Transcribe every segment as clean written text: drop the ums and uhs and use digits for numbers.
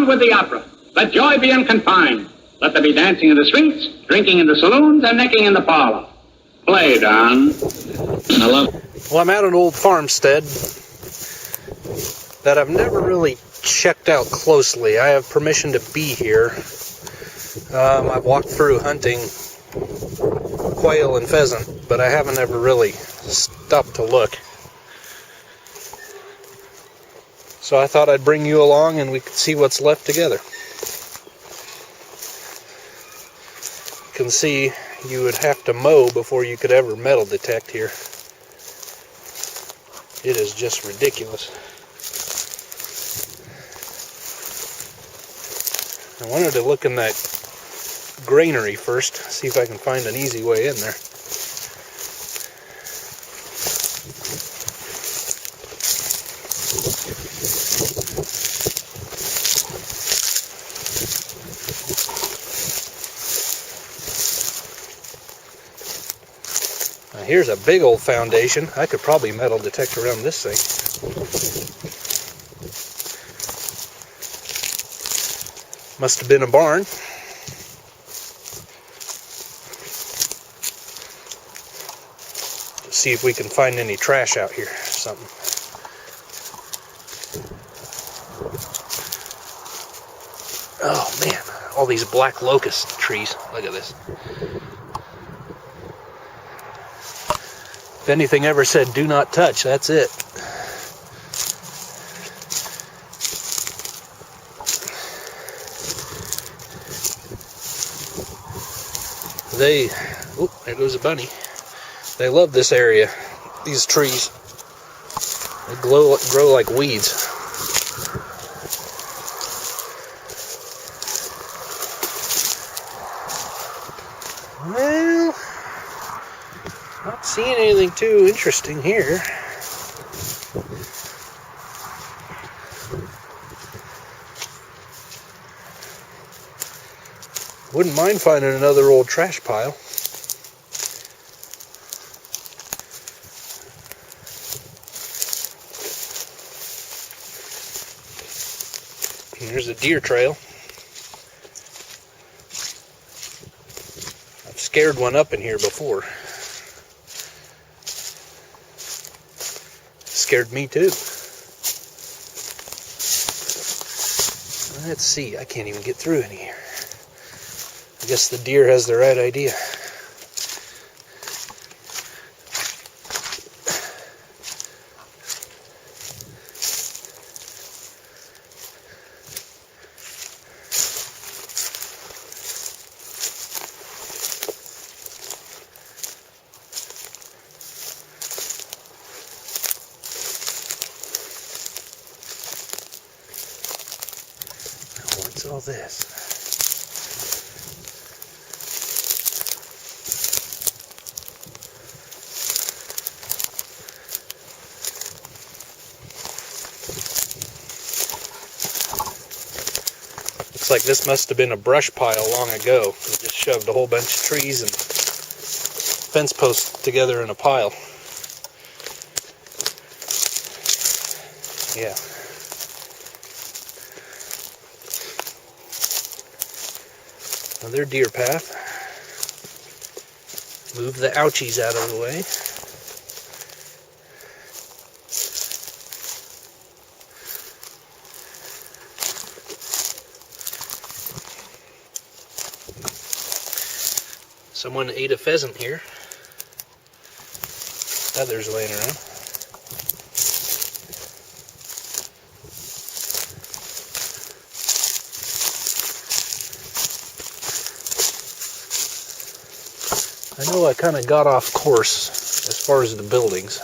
with the opera. Let joy be unconfined. Let there be dancing in the streets, drinking in the saloons, and necking in the parlor. Play, Don. Well, I'm at an old farmstead that I've never really checked out closely. I have permission to be here. I've walked through hunting quail and pheasant, but I haven't ever really stopped to look. So I thought I'd bring you along and we could see what's left together. You can see you would have to mow before you could ever metal detect here. It is just ridiculous. I wanted to look in that granary first, see if I can find an easy way in there. Now here's a big old foundation. I could probably metal detect around this thing. Must have been a barn. Let's see if we can find any trash out here or something. Oh man, all these black locust trees. Look at this. If anything ever said do not touch, that's it. Oh, there goes a bunny. They love this area, these trees. They grow like weeds. Well, not seeing anything too interesting here. Wouldn't mind finding another old trash pile. And here's a deer trail. I've scared one up in here before. Scared me too. Let's see, I can't even get through in here. I guess the deer has the right idea. Now, what's all this? Looks like this must have been a brush pile long ago. They just shoved a whole bunch of trees and fence posts together in a pile. Yeah. Another deer path. Move the ouchies out of the way. Someone ate a pheasant here. Feathers laying around. I know I kind of got off course as far as the buildings.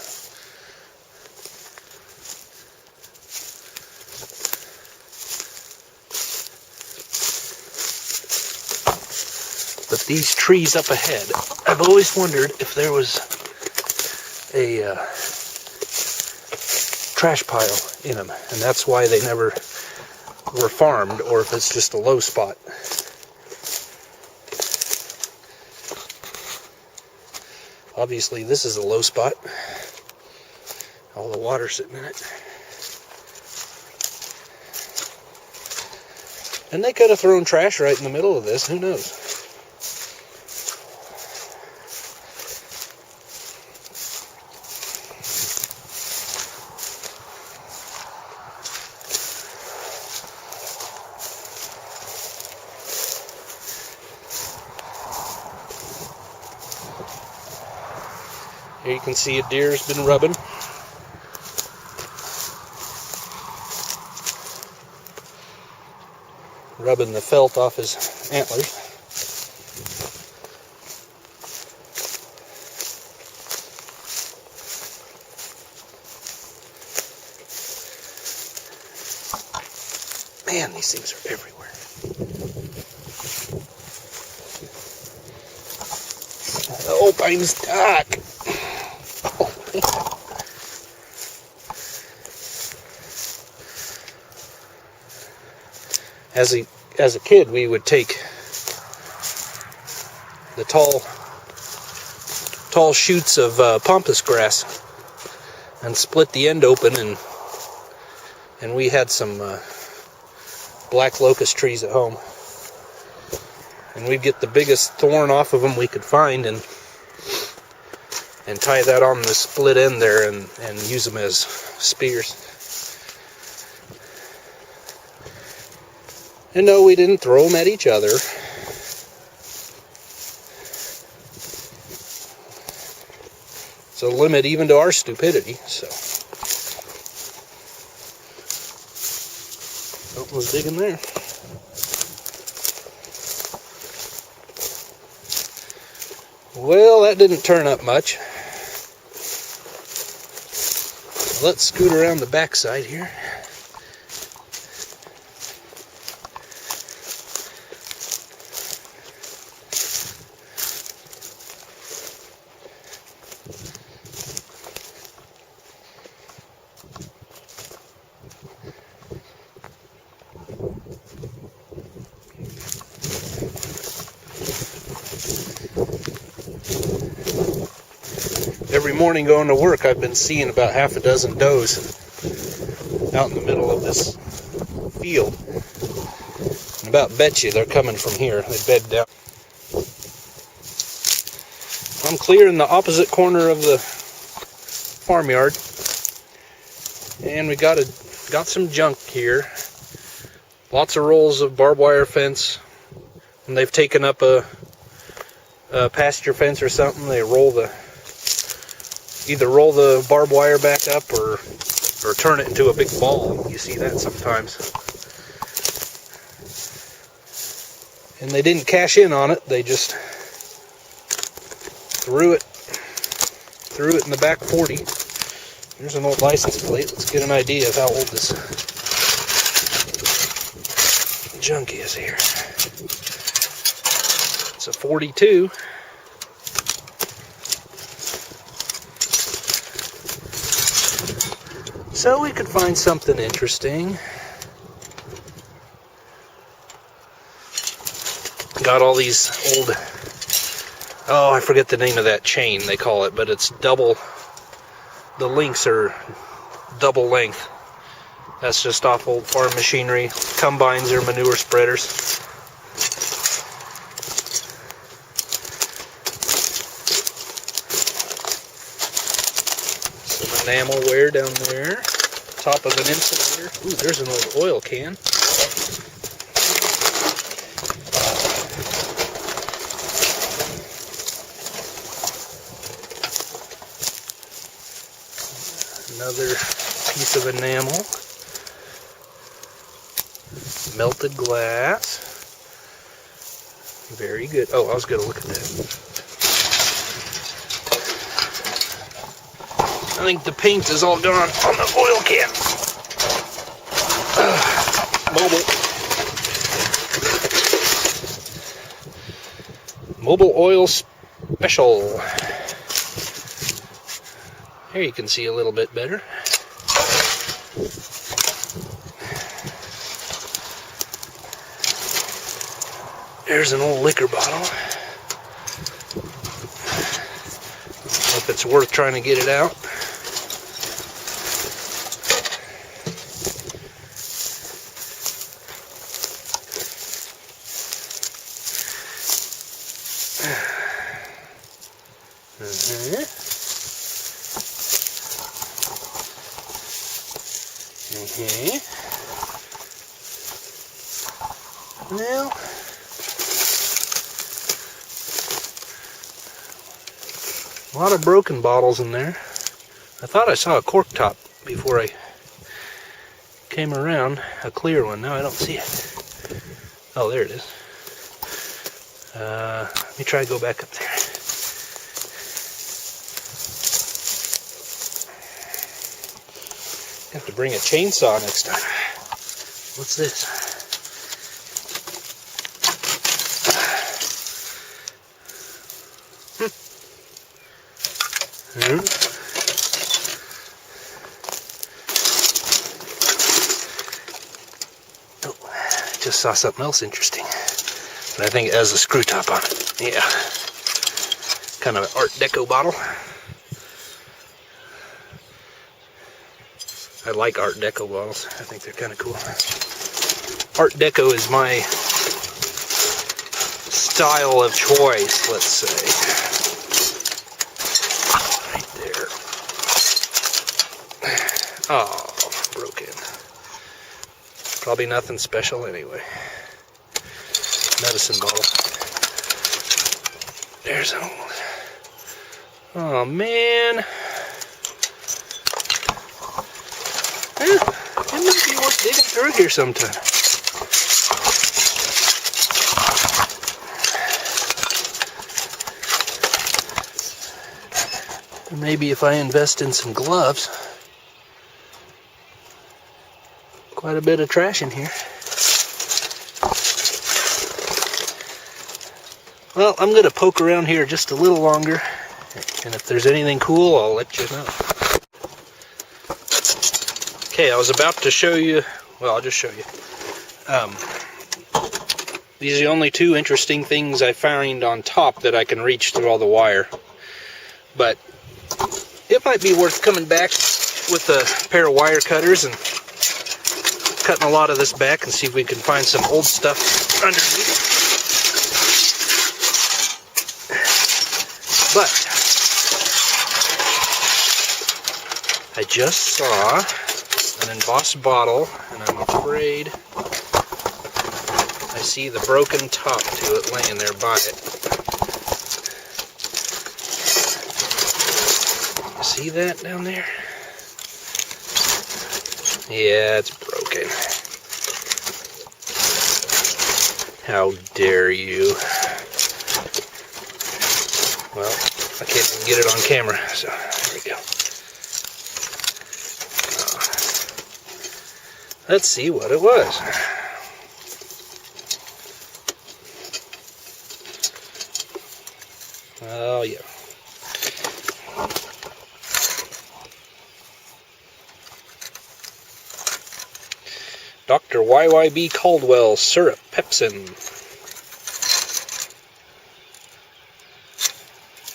But these trees up ahead, I've always wondered if there was a trash pile in them, and that's why they never were farmed, or if it's just a low spot. Obviously this is a low spot. All the water sitting in it. And they could have thrown trash right in the middle of this, who knows? Here you can see a deer's been rubbing. Rubbing the felt off his antlers. Man, these things are everywhere. Oh, I'm stuck. As a kid, we would take the tall shoots of pampas grass and split the end open, and we had some black locust trees at home, and we'd get the biggest thorn off of them we could find and tie that on the split end there and use them as spears. And no, we didn't throw them at each other. It's a limit even to our stupidity, so. Something was digging there. Well, that didn't turn up much. Let's scoot around the backside here. Every morning going to work, I've been seeing about half a dozen does out in the middle of this field. And about bet you they're coming from here. They bed down. I'm clear in the opposite corner of the farmyard, and we got some junk here. Lots of rolls of barbed wire fence. When they've taken up a pasture fence or something, they either roll the barbed wire back up or turn it into a big ball. You see that sometimes. And they didn't cash in on it. They just threw it in the back 40. Here's an old license plate. Let's get an idea of how old this junk is here. It's a 42. So we could find something interesting. Got all these old, I forget the name of that chain they call it, but it's double, the links are double length. That's just off old farm machinery, combines or manure spreaders. Some enamel wear down there. Top of an insulator. Ooh, there's an old oil can. Another piece of enamel. Melted glass. Very good. Oh, I was going to look at that. I think the paint is all gone on the oil can. Mobile oil special. Here you can see a little bit better. There's an old liquor bottle. I don't know if it's worth trying to get it out. Well, a lot of broken bottles in there. I thought I saw a cork top before I came around, a clear one. Now I don't see it. Oh, there it is. Let me try to go back up there. Have to bring a chainsaw next time. What's this? Oh, I just saw something else interesting. And I think it has a screw top on it. Yeah. Kind of an Art Deco bottle. I like Art Deco bottles. I think they're kind of cool. Art Deco is my style of choice, let's say. Oh, broken. Probably nothing special anyway. Medicine bottle. There's an old. Oh man. It might be worth digging through here sometime. Or maybe if I invest in some gloves. Quite a bit of trash in here. Well, I'm going to poke around here just a little longer, and if there's anything cool, I'll let you know. Okay, I was about to show you, well, I'll just show you. These are the only two interesting things I found on top that I can reach through all the wire. But it might be worth coming back with a pair of wire cutters and cutting a lot of this back and see if we can find some old stuff underneath. But I just saw an embossed bottle, and I'm afraid I see the broken top to it laying there by it. See that down there? Yeah, it's broken. How dare you? Well, I can't even get it on camera, so there we go. Let's see what it was. Oh, yeah. Dr. YYB Caldwell Syrup Pepsin.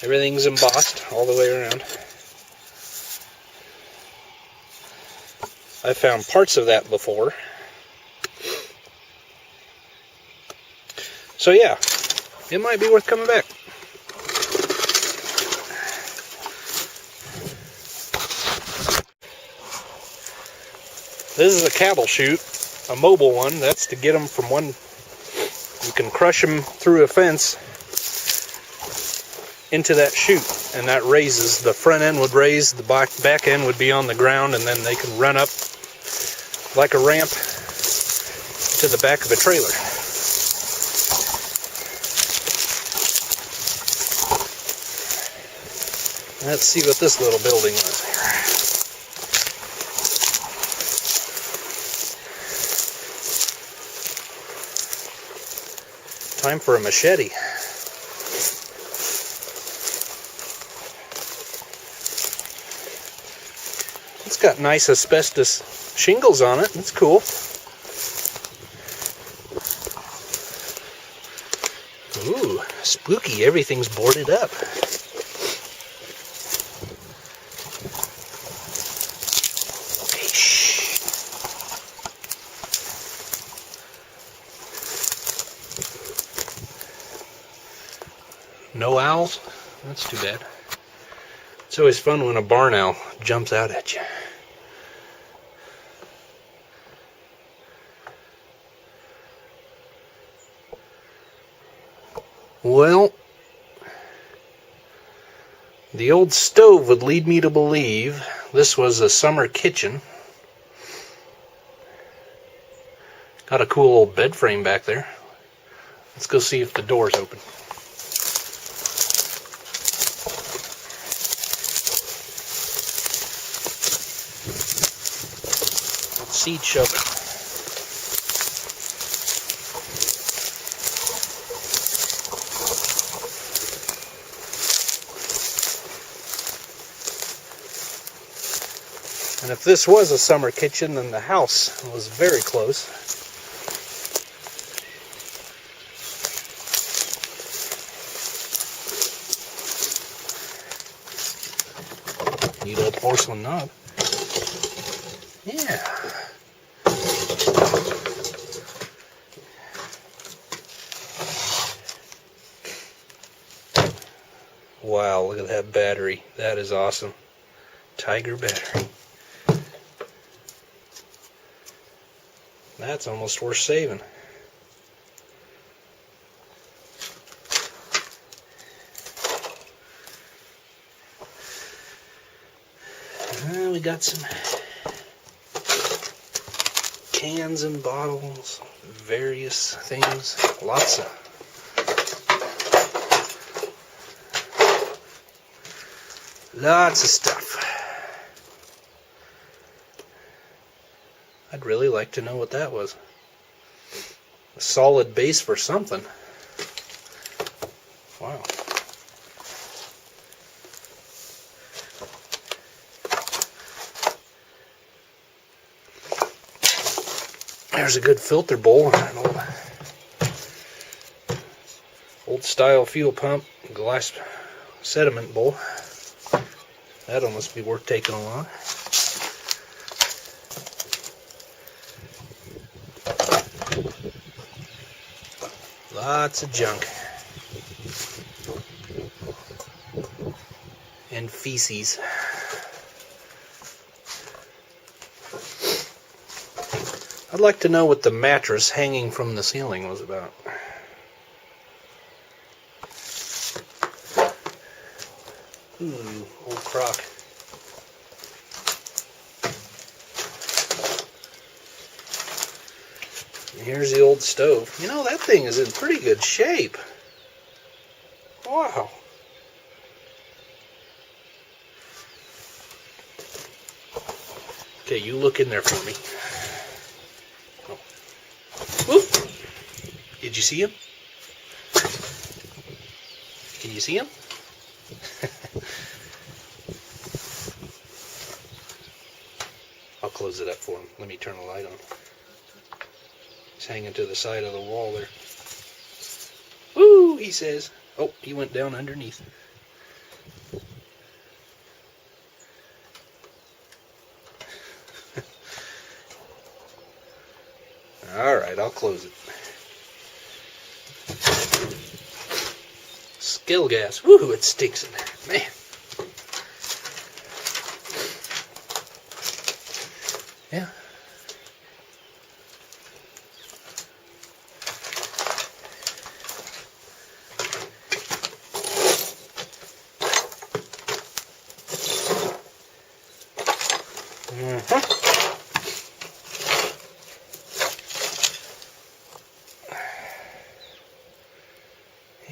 Everything's embossed all the way around. I found parts of that before. So yeah, it might be worth coming back. This is a cattle chute, a mobile one. That's to get them from one. You can crush them through a fence into that chute, and that raises. The front end would raise, the back end would be on the ground, and then they can run up like a ramp to the back of a trailer. Let's see what this little building was here. Time for a machete. It's got nice asbestos shingles on it. That's cool. Ooh, spooky. Everything's boarded up. Okay, shh. No owls? That's too bad. It's always fun when a barn owl jumps out at you. Well, the old stove would lead me to believe this was a summer kitchen. Got a cool old bed frame back there. Let's go see if the door's open. Seed shovel. And if this was a summer kitchen, then the house was very close. Neat old porcelain knob. Yeah. Wow, look at that battery. That is awesome. Tiger battery. That's almost worth saving. We got some cans and bottles, various things, lots of stuff. I'd really like to know what that was. A solid base for something. Wow. There's a good filter bowl, an old style fuel pump, glass sediment bowl. That'll must be worth taking along. Lots of junk. And feces. I'd like to know what the mattress hanging from the ceiling was about. Ooh, old crock. And here's the old stove. You know, that thing is in pretty good shape. Wow. Okay, you look in there for me. Oh. Whoop. Did you see him? Can you see him? I'll close it up for him. Let me turn the light on. He's hanging to the side of the wall there. Woo, he says. Oh, he went down underneath. Alright, I'll close it. Skill gas. Woo, it stinks in there. Man. Yeah.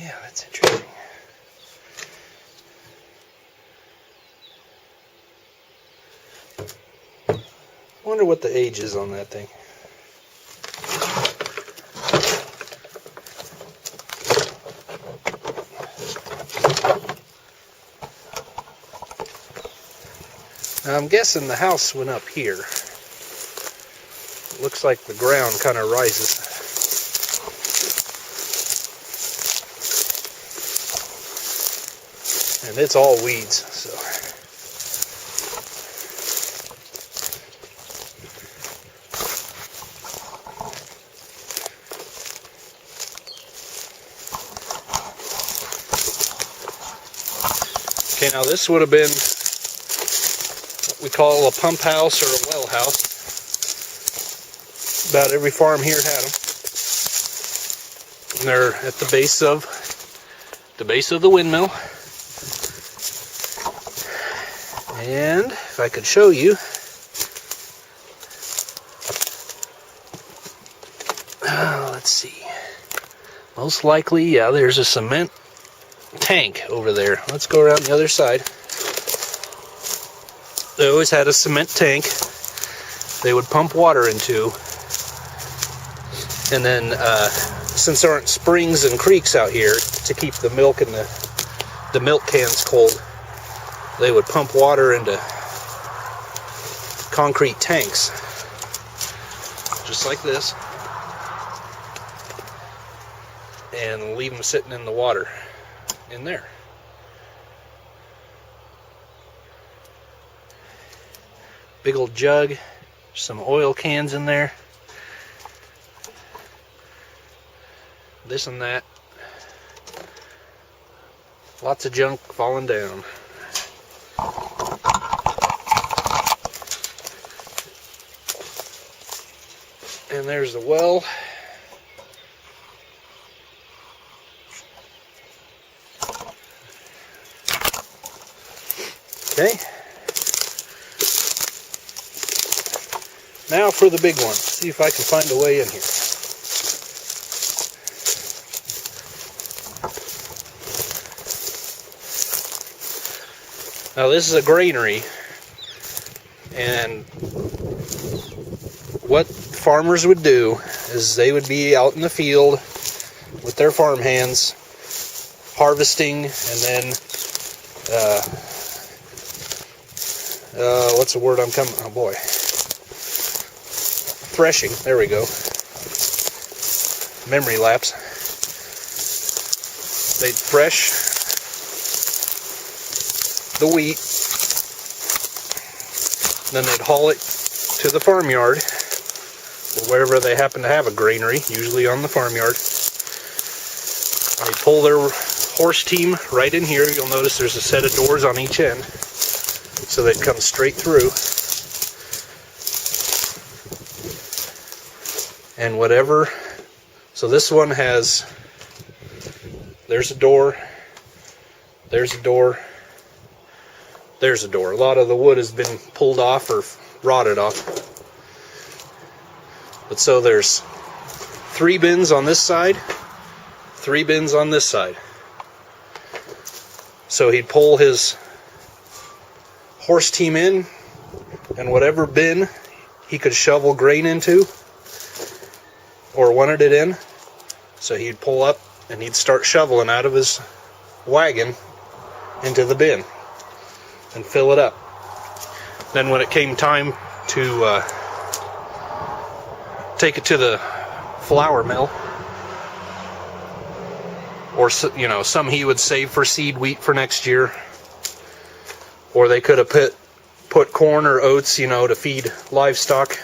Yeah, that's interesting. I wonder what the age is on that thing. Now I'm guessing the house went up here. It looks like the ground kind of rises. And it's all weeds, so. Okay, now this would have been what we call a pump house or a well house. About every farm here had them. And they're at the base of the base of the windmill. And if I could show you, let's see, most likely, yeah, there's a cement tank over there. Let's go around the other side. They always had a cement tank they would pump water into, and then since there aren't springs and creeks out here to keep the milk and the milk cans cold, they would pump water into concrete tanks, just like this, and leave them sitting in the water in there. Big old jug, some oil cans in there, this and that, lots of junk falling down. And there's the well. Okay. Now for the big one. See if I can find a way in here. Now this is a granary, and what farmers would do is they would be out in the field with their farm hands harvesting, and then what's the word I'm coming, oh boy, threshing, there we go, memory lapse. They'd thresh the wheat, then they'd haul it to the farmyard, or wherever they happen to have a granary, usually on the farmyard. They pull their horse team right in here. You'll notice there's a set of doors on each end, so they'd come straight through. And whatever, so this one has, there's a door, there's a door, there's a door. A lot of the wood has been pulled off or rotted off. But so there's 3 bins on this side, 3 bins on this side. So he'd pull his horse team in, and whatever bin he could shovel grain into, or wanted it in, so he'd pull up and he'd start shoveling out of his wagon into the bin and fill it up. Then when it came time to take it to the flour mill, or some he would save for seed wheat for next year, or they could have put corn or oats, to feed livestock,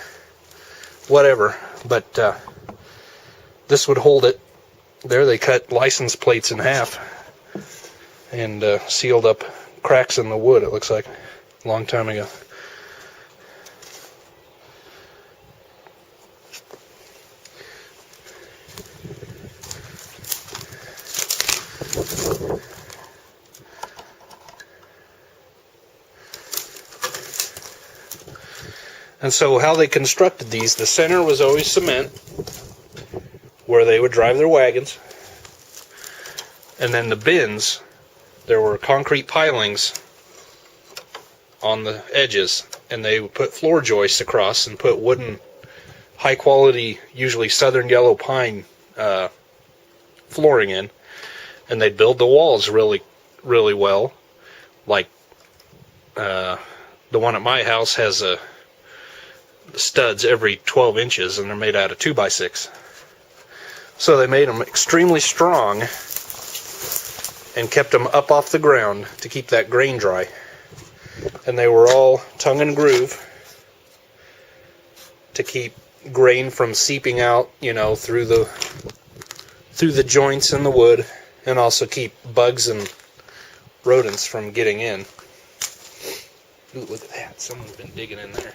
whatever. But this would hold it. There they cut license plates in half and sealed up cracks in the wood, it looks like, a long time ago. And so how they constructed these, the center was always cement, where they would drive their wagons. And then the bins, there were concrete pilings on the edges, and they would put floor joists across and put wooden, high quality, usually southern yellow pine flooring in, and they'd build the walls really, really well. Like the one at my house has studs every 12 inches, and they're made out of 2x6. So they made them extremely strong and kept them up off the ground to keep that grain dry. And they were all tongue and groove to keep grain from seeping out, through the joints in the wood, and also keep bugs and rodents from getting in. Ooh, look at that. Someone's been digging in there.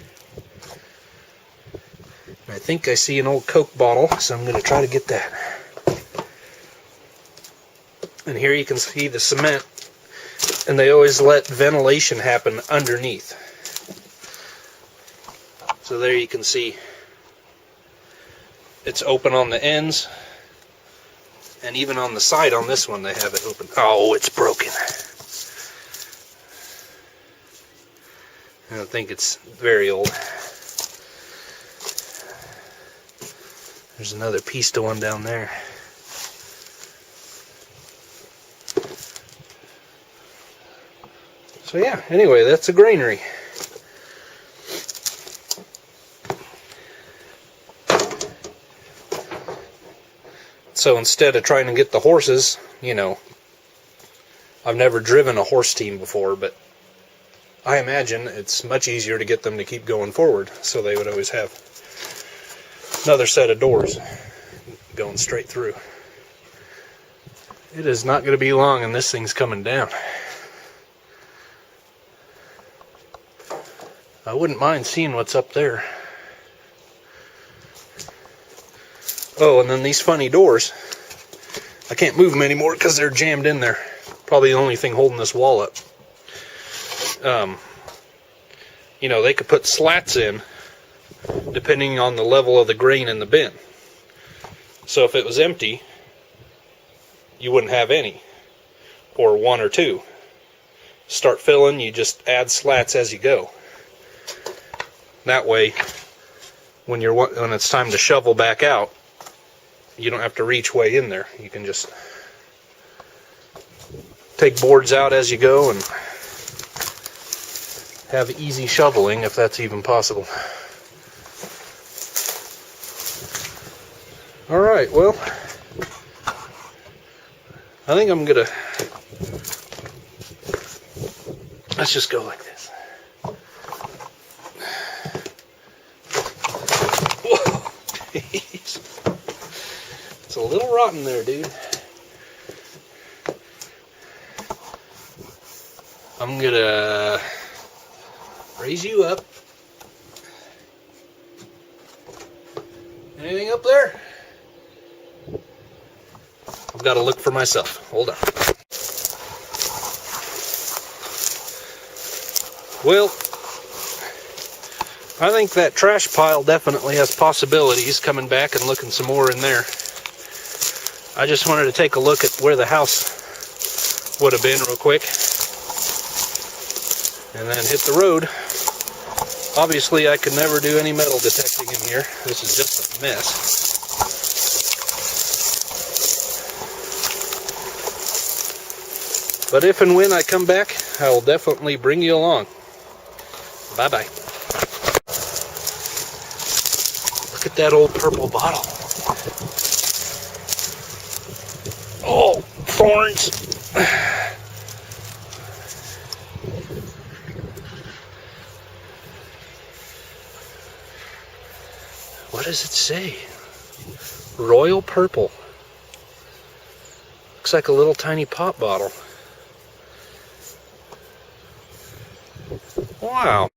I think I see an old Coke bottle, so I'm going to try to get that. And here you can see the cement, and they always let ventilation happen underneath. So there you can see it's open on the ends, and even on the side on this one they have it open. Oh, it's broken. I don't think it's very old. There's another piece to one down there. So yeah, anyway, that's a granary. So instead of trying to get the horses, you know, I've never driven a horse team before, but I imagine it's much easier to get them to keep going forward, so they would always have another set of doors going straight through. It is not going to be long and this thing's coming down. I wouldn't mind seeing what's up there. Oh, and then these funny doors. I can't move them anymore because they're jammed in there. Probably the only thing holding this wall up. You know, they could put slats in depending on the level of the grain in the bin. So if it was empty, you wouldn't have any, or one or two. Start filling, you just add slats as you go. That way, when it's time to shovel back out, you don't have to reach way in there. You can just take boards out as you go and have easy shoveling, if that's even possible. Alright, well, I think I'm gonna, let's just go like this. Whoa, jeez. It's a little rotten there, dude. I'm gonna raise you up. Anything up there? I've got to look for myself. Hold on. Well, I think that trash pile definitely has possibilities, coming back and looking some more in there. I just wanted to take a look at where the house would have been real quick. And then hit the road. Obviously, I could never do any metal detecting in here. This is just a mess. But if and when I come back, I will definitely bring you along. Bye-bye. Look at that old purple bottle. Oh, thorns. What does it say? Royal purple. Looks like a little tiny pop bottle. Wow.